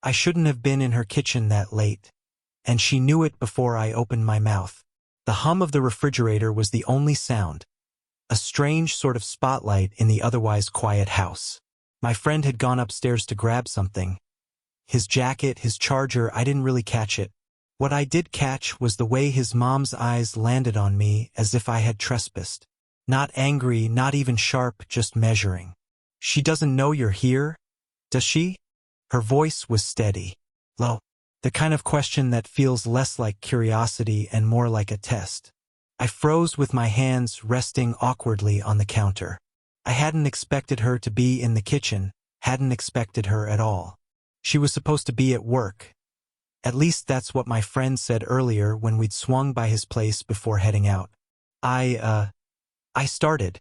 I shouldn't have been in her kitchen that late, and she knew it before I opened my mouth. The hum of the refrigerator was the only sound, a strange sort of spotlight in the otherwise quiet house. My friend had gone upstairs to grab something. His jacket, his charger, I didn't really catch it. What I did catch was the way his mom's eyes landed on me as if I had trespassed. Not angry, not even sharp, just measuring. She doesn't know you're here, does she? Her voice was steady, low, the kind of question that feels less like curiosity and more like a test. I froze with my hands resting awkwardly on the counter. I hadn't expected her to be in the kitchen, hadn't expected her at all. She was supposed to be at work. At least that's what my friend said earlier when we'd swung by his place before heading out. I started,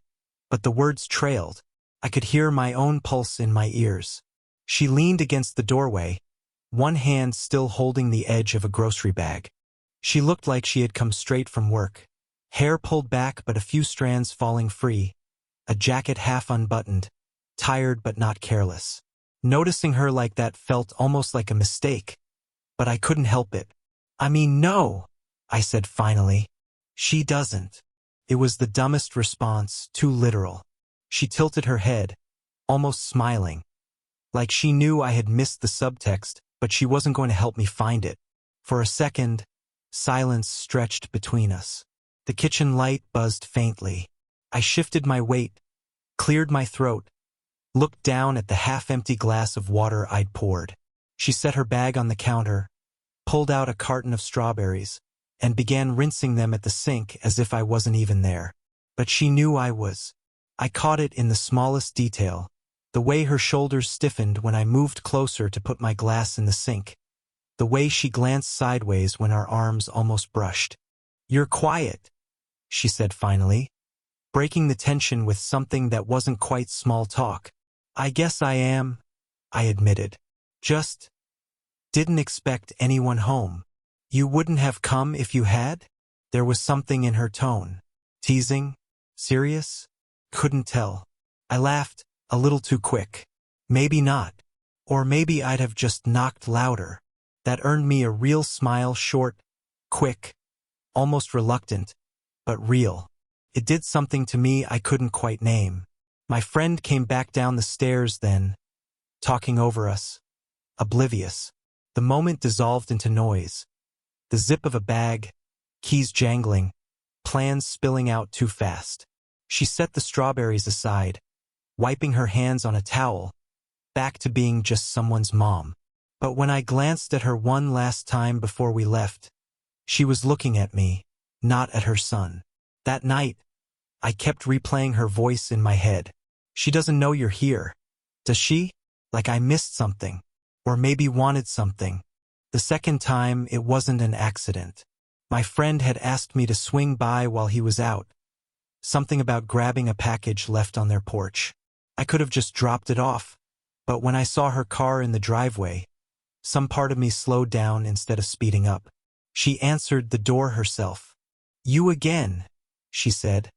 but the words trailed. I could hear my own pulse in my ears. She leaned against the doorway, one hand still holding the edge of a grocery bag. She looked like she had come straight from work. Hair pulled back but a few strands falling free, a jacket half unbuttoned, tired but not careless. Noticing her like that felt almost like a mistake, but I couldn't help it. I mean, no, I said finally. She doesn't. It was the dumbest response, too literal. She tilted her head, almost smiling, like she knew I had missed the subtext, but she wasn't going to help me find it. For a second, silence stretched between us. The kitchen light buzzed faintly. I shifted my weight, cleared my throat, looked down at the half-empty glass of water I'd poured. She set her bag on the counter, pulled out a carton of strawberries, and began rinsing them at the sink as if I wasn't even there. But she knew I was. I caught it in the smallest detail, the way her shoulders stiffened when I moved closer to put my glass in the sink, the way she glanced sideways when our arms almost brushed. "You're quiet," she said finally, breaking the tension with something that wasn't quite small talk. "I guess I am," I admitted. "Just didn't expect anyone home." "You wouldn't have come if you had?" There was something in her tone. Teasing? Serious? Couldn't tell. I laughed, a little too quick. Maybe not. Or maybe I'd have just knocked louder. That earned me a real smile, short, quick, almost reluctant, but real. It did something to me I couldn't quite name. My friend came back down the stairs then, talking over us, oblivious. The moment dissolved into noise. The zip of a bag, keys jangling, plans spilling out too fast. She set the strawberries aside, wiping her hands on a towel, back to being just someone's mom. But when I glanced at her one last time before we left, she was looking at me, not at her son. That night, I kept replaying her voice in my head. "She doesn't know you're here, does she? Like I missed something, or maybe wanted something." The second time, it wasn't an accident. My friend had asked me to swing by while he was out. Something about grabbing a package left on their porch. I could have just dropped it off, but when I saw her car in the driveway, some part of me slowed down instead of speeding up. She answered the door herself. "You again," she said,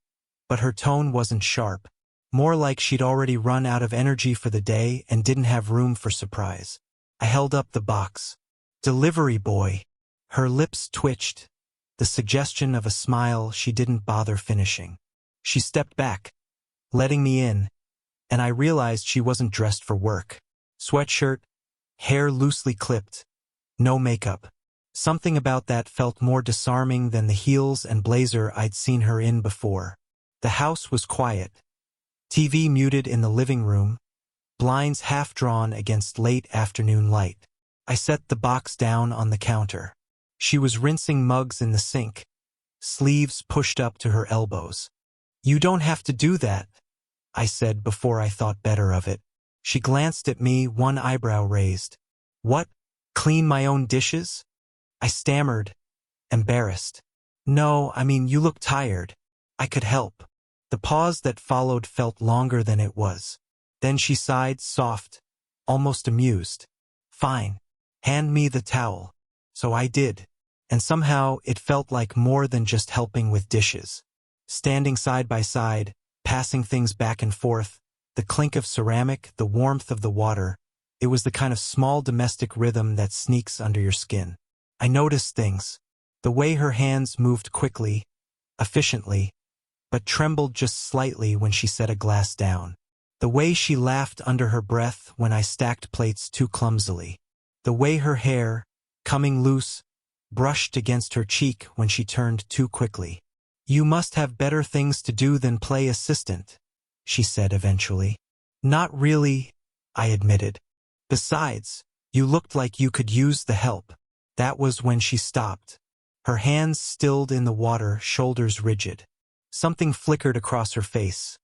but her tone wasn't sharp. More like she'd already run out of energy for the day and didn't have room for surprise. I held up the box. "Delivery boy." Her lips twitched, the suggestion of a smile she didn't bother finishing. She stepped back, letting me in, and I realized she wasn't dressed for work. Sweatshirt, hair loosely clipped, no makeup. Something about that felt more disarming than the heels and blazer I'd seen her in before. The house was quiet. TV muted in the living room, blinds half drawn against late afternoon light. I set the box down on the counter. She was rinsing mugs in the sink, sleeves pushed up to her elbows. "You don't have to do that," I said before I thought better of it. She glanced at me, one eyebrow raised. "What? Clean my own dishes?" I stammered, embarrassed. "No, I mean, you look tired. I could help." The pause that followed felt longer than it was. Then she sighed, soft, almost amused. "Fine. Hand me the towel." So I did, and somehow it felt like more than just helping with dishes. Standing side by side, passing things back and forth, the clink of ceramic, the warmth of the water, It was the kind of small domestic rhythm that sneaks under your skin. I noticed things. The way her hands moved quickly, efficiently, but trembled just slightly when she set a glass down. The way she laughed under her breath when I stacked plates too clumsily. The way her hair, coming loose, brushed against her cheek when she turned too quickly. "You must have better things to do than play assistant," she said eventually. "Not really," I admitted. "Besides, you looked like you could use the help." That was when she stopped. Her hands stilled in the water, shoulders rigid. Something flickered across her face.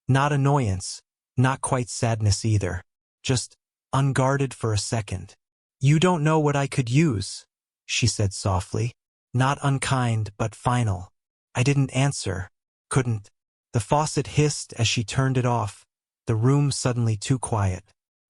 Not annoyance, not quite sadness either. Just unguarded for a second. "You don't know what I could use," she said softly. Not unkind, but final. I didn't answer. Couldn't. The faucet hissed as she turned it off, the room suddenly too quiet.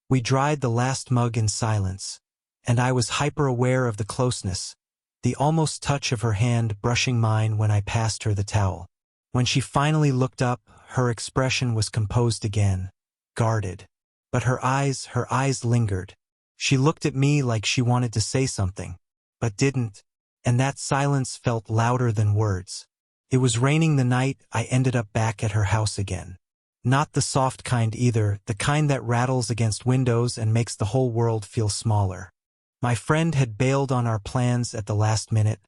We dried the last mug in silence, and I was hyper-aware of the closeness, the almost touch of her hand brushing mine when I passed her the towel. When she finally looked up, her expression was composed again, guarded. But her eyes lingered. She looked at me like she wanted to say something, but didn't, and that silence felt louder than words. It was raining the night I ended up back at her house again. Not the soft kind either, the kind that rattles against windows and makes the whole world feel smaller. My friend had bailed on our plans at the last minute,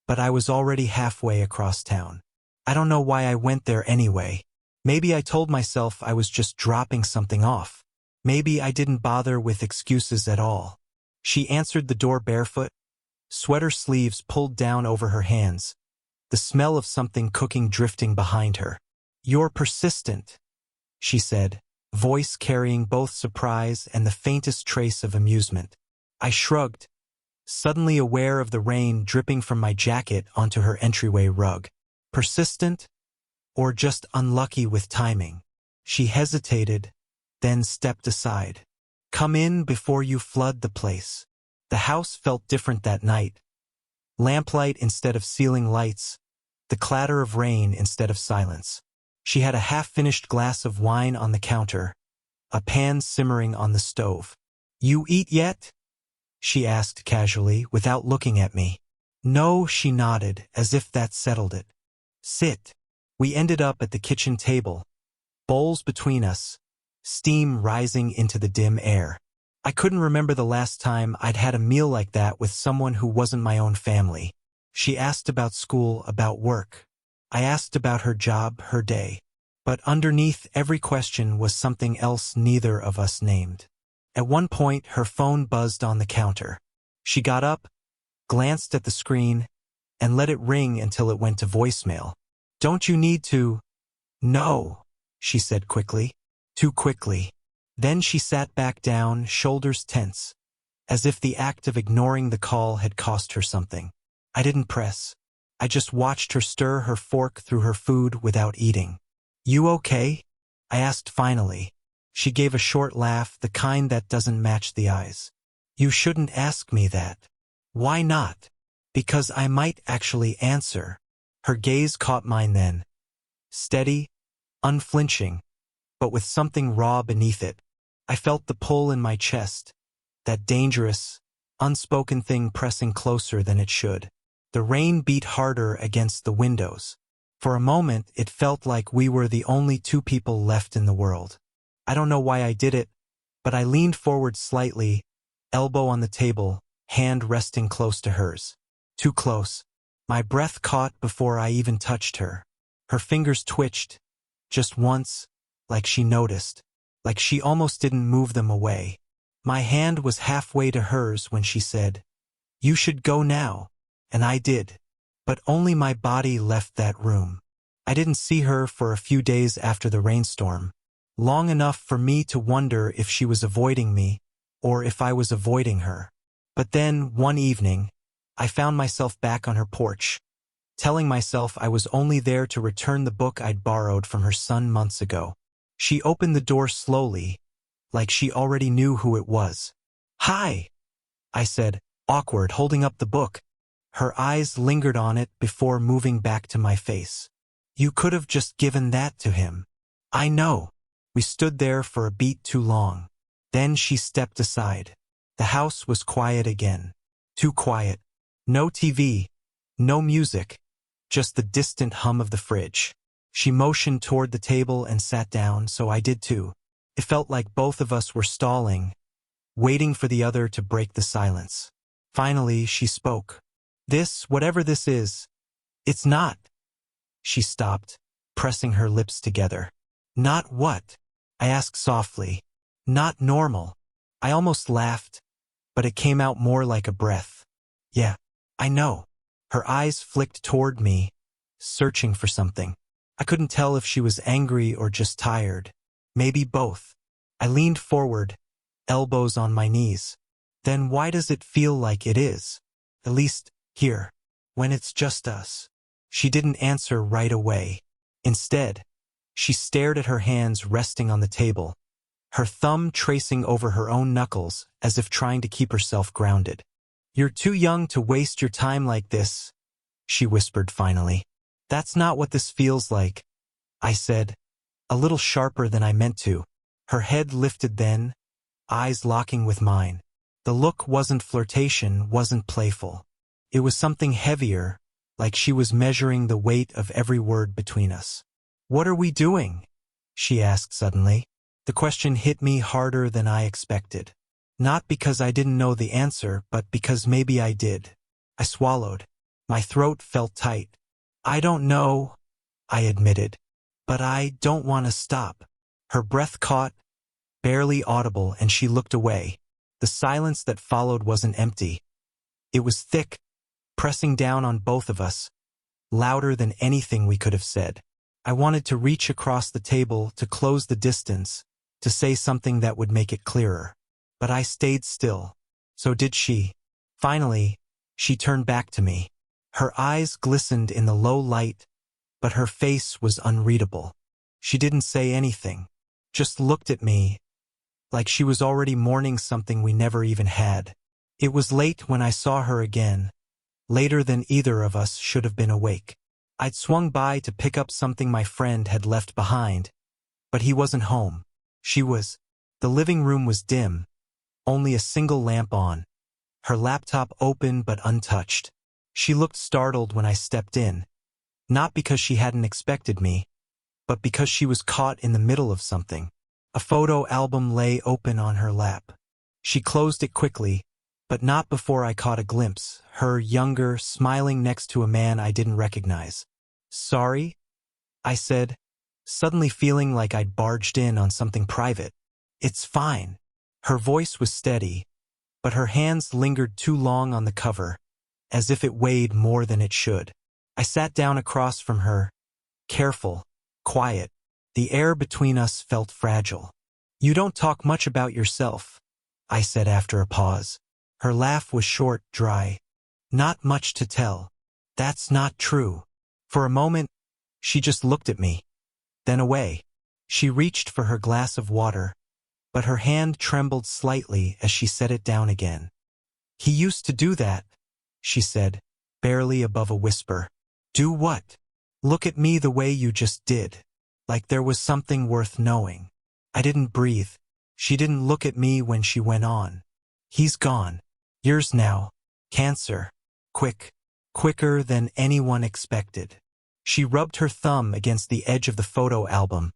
but I was already halfway across town. I don't know why I went there anyway. Maybe I told myself I was just dropping something off. Maybe I didn't bother with excuses at all. She answered the door barefoot, sweater sleeves pulled down over her hands, the smell of something cooking drifting behind her. "You're persistent," she said, voice carrying both surprise and the faintest trace of amusement. I shrugged, suddenly aware of the rain dripping from my jacket onto her entryway rug. Persistent? Or just unlucky with timing? She hesitated, then stepped aside. "Come in before you flood the place." The house felt different that night. Lamplight instead of ceiling lights, the clatter of rain instead of silence. She had a half-finished glass of wine on the counter, a pan simmering on the stove. "You eat yet?" she asked casually, without looking at me. "No," she nodded, as if that settled it. "Sit." We ended up at the kitchen table, bowls between us, steam rising into the dim air. I couldn't remember the last time I'd had a meal like that with someone who wasn't my own family. She asked about school, about work. I asked about her job, her day. But underneath every question was something else neither of us named. At one point, her phone buzzed on the counter. She got up, glanced at the screen, and let it ring until it went to voicemail. "Don't you need to?" "No," she said quickly. Too quickly. Then she sat back down, shoulders tense, as if the act of ignoring the call had cost her something. I didn't press. I just watched her stir her fork through her food without eating. "You okay?" I asked finally. She gave a short laugh, the kind that doesn't match the eyes. "You shouldn't ask me that." "Why not?" "Because I might actually answer." Her gaze caught mine then. Steady, unflinching, but with something raw beneath it. I felt the pull in my chest, that dangerous, unspoken thing pressing closer than it should. The rain beat harder against the windows. For a moment, it felt like we were the only two people left in the world. I don't know why I did it, but I leaned forward slightly, elbow on the table, hand resting close to hers. Too close. My breath caught before I even touched her. Her fingers twitched, just once, like she noticed, like she almost didn't move them away. My hand was halfway to hers when she said, "You should go now," and I did. But only my body left that room. I didn't see her for a few days after the rainstorm, long enough for me to wonder if she was avoiding me, or if I was avoiding her. But then, one evening, I found myself back on her porch, telling myself I was only there to return the book I'd borrowed from her son months ago. She opened the door slowly, like she already knew who it was. "Hi," I said, awkward, holding up the book. Her eyes lingered on it before moving back to my face. "You could have just given that to him." "I know." We stood there for a beat too long. Then she stepped aside. The house was quiet again. Too quiet. No TV, no music, just the distant hum of the fridge. She motioned toward the table and sat down, so I did too. It felt like both of us were stalling, waiting for the other to break the silence. Finally, she spoke. This, whatever this is, it's not. She stopped, pressing her lips together. Not what? I asked softly. Not normal. I almost laughed, but it came out more like a breath. Yeah, I know. Her eyes flicked toward me, searching for something. I couldn't tell if she was angry or just tired. Maybe both. I leaned forward, elbows on my knees. Then why does it feel like it is? At least, here, when it's just us. She didn't answer right away. Instead, she stared at her hands resting on the table, her thumb tracing over her own knuckles as if trying to keep herself grounded. You're too young to waste your time like this, she whispered finally. That's not what this feels like, I said, a little sharper than I meant to. Her head lifted then, eyes locking with mine. The look wasn't flirtation, wasn't playful. It was something heavier, like she was measuring the weight of every word between us. What are we doing? She asked suddenly. The question hit me harder than I expected. Not because I didn't know the answer, but because maybe I did. I swallowed. My throat felt tight. I don't know, I admitted. But I don't want to stop. Her breath caught, barely audible, and she looked away. The silence that followed wasn't empty. It was thick, pressing down on both of us, louder than anything we could have said. I wanted to reach across the table, to close the distance, to say something that would make it clearer. But I stayed still. So did she. Finally, she turned back to me. Her eyes glistened in the low light, but her face was unreadable. She didn't say anything, just looked at me, like she was already mourning something we never even had. It was late when I saw her again, later than either of us should have been awake. I'd swung by to pick up something my friend had left behind, but he wasn't home. She was. The living room was dim, only a single lamp on, her laptop open but untouched. She looked startled when I stepped in, not because she hadn't expected me, but because she was caught in the middle of something. A photo album lay open on her lap. She closed it quickly, but not before I caught a glimpse, her younger, smiling next to a man I didn't recognize. Sorry? I said, suddenly feeling like I'd barged in on something private. It's fine. Her voice was steady, but her hands lingered too long on the cover, as if it weighed more than it should. I sat down across from her, careful, quiet. The air between us felt fragile. You don't talk much about yourself, I said after a pause. Her laugh was short, dry. Not much to tell. That's not true. For a moment, she just looked at me, then away. She reached for her glass of water, but her hand trembled slightly as she set it down again. He used to do that, she said, barely above a whisper. Do what? Look at me the way you just did. Like there was something worth knowing. I didn't breathe. She didn't look at me when she went on. He's gone. Years now. Cancer. Quicker than anyone expected. She rubbed her thumb against the edge of the photo album,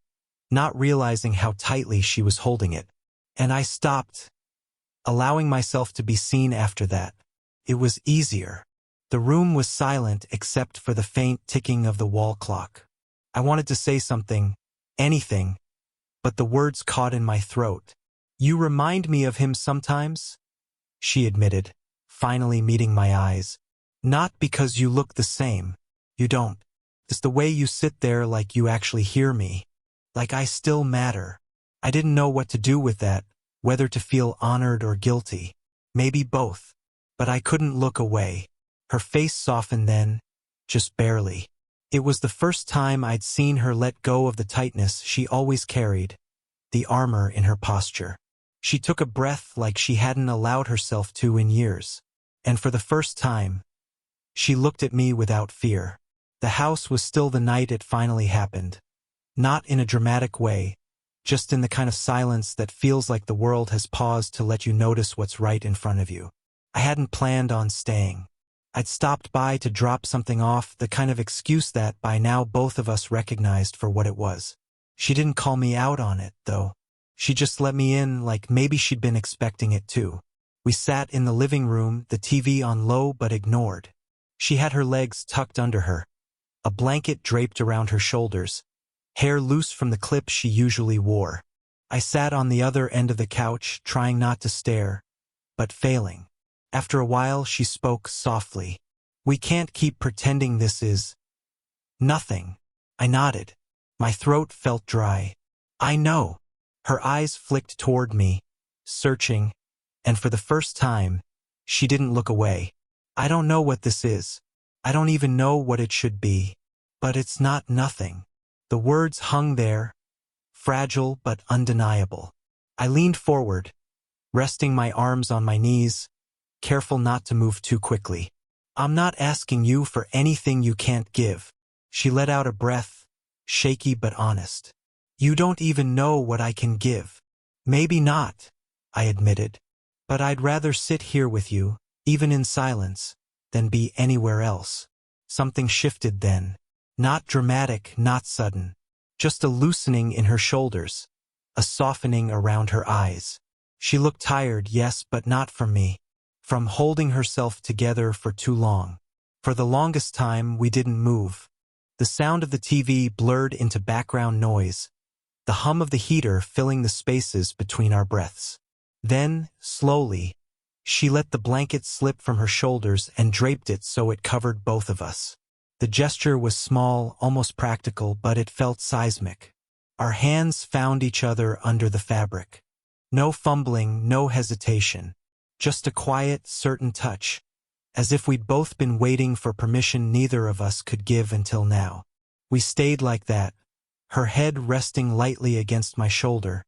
not realizing how tightly she was holding it. And I stopped, allowing myself to be seen after that. It was easier. The room was silent except for the faint ticking of the wall clock. I wanted to say something, anything, but the words caught in my throat. You remind me of him sometimes, she admitted, finally meeting my eyes. Not because you look the same. You don't. It's the way you sit there like you actually hear me. Like I still matter. I didn't know what to do with that, whether to feel honored or guilty. Maybe both. But I couldn't look away. Her face softened then, just barely. It was the first time I'd seen her let go of the tightness she always carried, the armor in her posture. She took a breath like she hadn't allowed herself to in years. And for the first time, she looked at me without fear. The house was still the night it finally happened. Not in a dramatic way, just in the kind of silence that feels like the world has paused to let you notice what's right in front of you. I hadn't planned on staying. I'd stopped by to drop something off, the kind of excuse that by now both of us recognized for what it was. She didn't call me out on it, though. She just let me in like maybe she'd been expecting it too. We sat in the living room, the TV on low but ignored. She had her legs tucked under her, a blanket draped around her shoulders, hair loose from the clips she usually wore. I sat on the other end of the couch, trying not to stare, but failing. After a while, she spoke softly. "We can't keep pretending this is nothing." I nodded. My throat felt dry. "I know." Her eyes flicked toward me, searching, and for the first time, she didn't look away. "I don't know what this is. I don't even know what it should be. But it's not nothing." The words hung there, fragile but undeniable. I leaned forward, resting my arms on my knees, careful not to move too quickly. "I'm not asking you for anything you can't give." She let out a breath, shaky but honest. "You don't even know what I can give." "Maybe not," I admitted. "But I'd rather sit here with you, even in silence, than be anywhere else." Something shifted then. Not dramatic, not sudden. Just a loosening in her shoulders, a softening around her eyes. She looked tired, yes, but not from me. From holding herself together for too long. For the longest time, we didn't move. The sound of the TV blurred into background noise, the hum of the heater filling the spaces between our breaths. Then, slowly, she let the blanket slip from her shoulders and draped it so it covered both of us. The gesture was small, almost practical, but it felt seismic. Our hands found each other under the fabric. No fumbling, no hesitation. Just a quiet, certain touch, as if we'd both been waiting for permission neither of us could give until now. We stayed like that, her head resting lightly against my shoulder,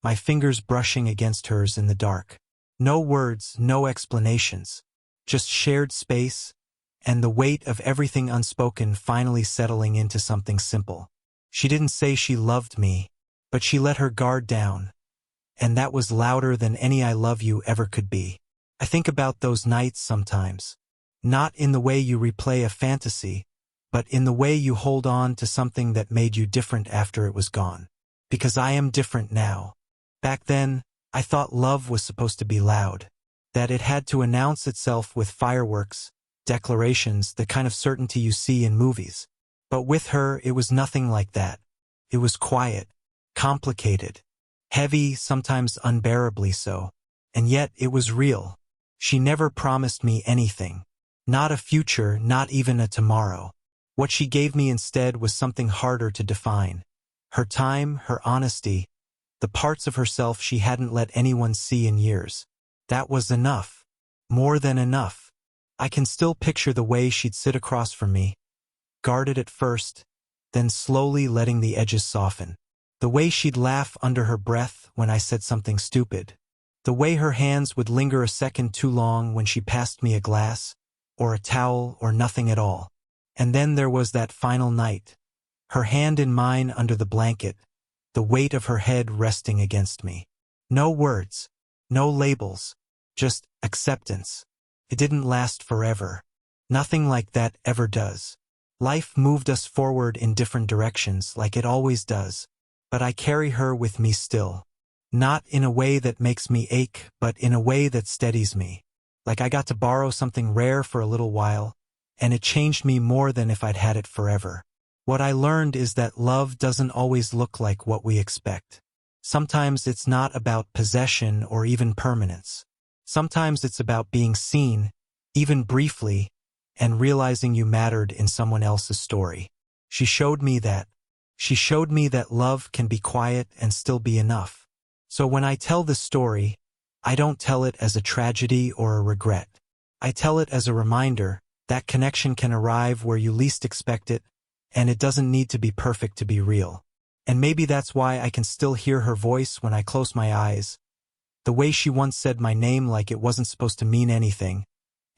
my fingers brushing against hers in the dark. No words, no explanations, just shared space, and the weight of everything unspoken finally settling into something simple. She didn't say she loved me, but she let her guard down, and that was louder than any "I love you" ever could be. I think about those nights sometimes. Not in the way you replay a fantasy, but in the way you hold on to something that made you different after it was gone. Because I am different now. Back then, I thought love was supposed to be loud, that it had to announce itself with fireworks, declarations, the kind of certainty you see in movies. But with her, it was nothing like that. It was quiet, complicated, heavy, sometimes unbearably so. And yet it was real. She never promised me anything. Not a future, not even a tomorrow. What she gave me instead was something harder to define. Her time, her honesty, the parts of herself she hadn't let anyone see in years. That was enough. More than enough. I can still picture the way she'd sit across from me, guarded at first, then slowly letting the edges soften. The way she'd laugh under her breath when I said something stupid. The way her hands would linger a second too long when she passed me a glass, or a towel, or nothing at all. And then there was that final night. Her hand in mine under the blanket, the weight of her head resting against me. No words, no labels, just acceptance. It didn't last forever. Nothing like that ever does. Life moved us forward in different directions like it always does. But I carry her with me still. Not in a way that makes me ache, but in a way that steadies me. Like I got to borrow something rare for a little while, and it changed me more than if I'd had it forever. What I learned is that love doesn't always look like what we expect. Sometimes it's not about possession or even permanence. Sometimes it's about being seen, even briefly, and realizing you mattered in someone else's story. She showed me that. She showed me that love can be quiet and still be enough. So when I tell this story, I don't tell it as a tragedy or a regret. I tell it as a reminder that connection can arrive where you least expect it, and it doesn't need to be perfect to be real. And maybe that's why I can still hear her voice when I close my eyes. The way she once said my name like it wasn't supposed to mean anything,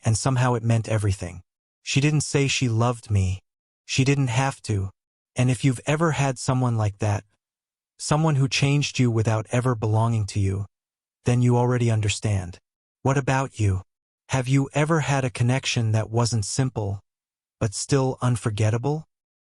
and somehow it meant everything. She didn't say she loved me. She didn't have to. And if you've ever had someone like that, Someone who changed you without ever belonging to you. Then you already understand. What about you? Have you ever had a connection that wasn't simple, but still unforgettable?